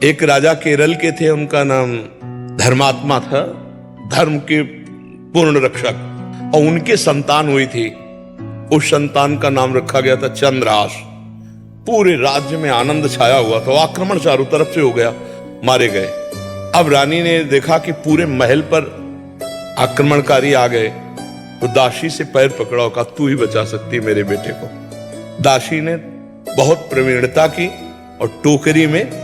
एक राजा केरल के थे, उनका नाम धर्मात्मा था, धर्म के पूर्ण रक्षक, और उनके संतान हुई थी। उस संतान का नाम रखा गया था चंद्रहास। पूरे राज्य में आनंद छाया हुआ था। आक्रमण चारों तरफ से हो गया, मारे गए। अब रानी ने देखा कि पूरे महल पर आक्रमणकारी आ गए, तो दासी से पैर पकड़ा और कहा, तू ही बचा सकती है मेरे बेटे को। दासी ने बहुत प्रवीणता की और टोकरी में,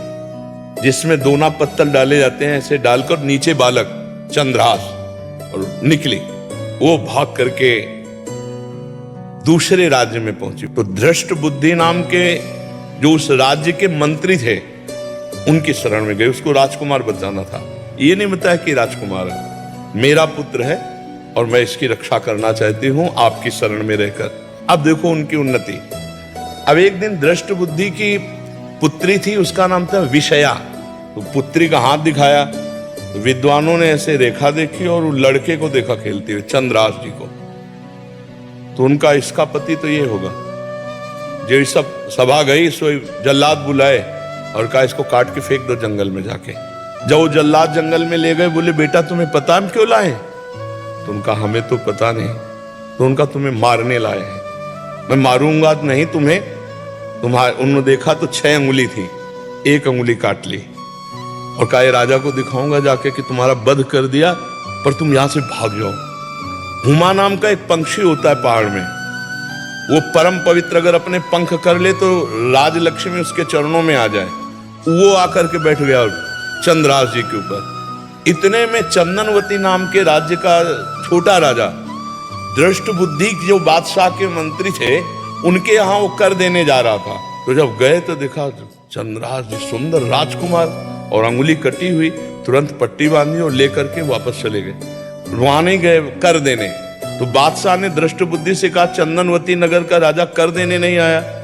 जिसमें दोना पत्तल डाले जाते हैं, ऐसे डालकर नीचे बालक चंद्रहास, और निकली। वो भाग करके दूसरे राज्य में पहुंची। तो धृष्ट बुद्धि नाम के जो उस राज्य के मंत्री थे, उनकी शरण में गए। उसको राजकुमार बचाना था। ये नहीं बताया कि राजकुमार है, मेरा पुत्र है और मैं इसकी रक्षा करना चाहती हूं आपकी शरण में रहकर। अब देखो उनकी उन्नति। अब एक दिन दृष्ट बुद्धि की पुत्री थी, उसका नाम था विषया। तो पुत्री का हाथ दिखाया, तो विद्वानों ने ऐसे रेखा देखी और उस लड़के को देखा खेलते हुए, चंद्रहास जी को। तो उनका इसका पति तो ये होगा। जो सब सभा गई, सो जल्लाद बुलाए और कहा, इसको काट के फेंक दो जंगल में जाके। जब वो जल्लाद जंगल में ले गए, बोले, बेटा तुम्हें पता हम क्यों लाए? तो उनका, हमें तो पता नहीं। तो उनका, तुम्हें मारने लाए हैं। मैं मारूंगा नहीं तुम्हें। उन्होंने देखा तो 6 अंगुली थी, 1 अंगुली काट ली और कहा, राजा को दिखाऊंगा जाके कि तुम्हारा वध कर दिया, पर तुम यहां से भाग जाओ। हुमा नाम का एक पंछी होता है पहाड़ में, वो परम पवित्र, अगर अपने पंख कर ले तो राजलक्ष्मी उसके चरणों में आ जाए। वो आकर के बैठ गया चंद्रहास जी के ऊपर। इतने में चंदनवती नाम के राज्य का छोटा राजा, दृष्ट बुद्धि जो बादशाह के मंत्री थे, उनके यहां वो कर देने जा रहा था। तो जब गए तो देखा चंद्रहास जी सुंदर राजकुमार, और अंगुली कटी हुई, तुरंत पट्टी बांधी और लेकर के वापस चले गए। वहां नहीं गए कर देने। तो बादशाह ने दृष्ट बुद्धि से कहा, चंदनवती नगर का राजा कर देने नहीं आया।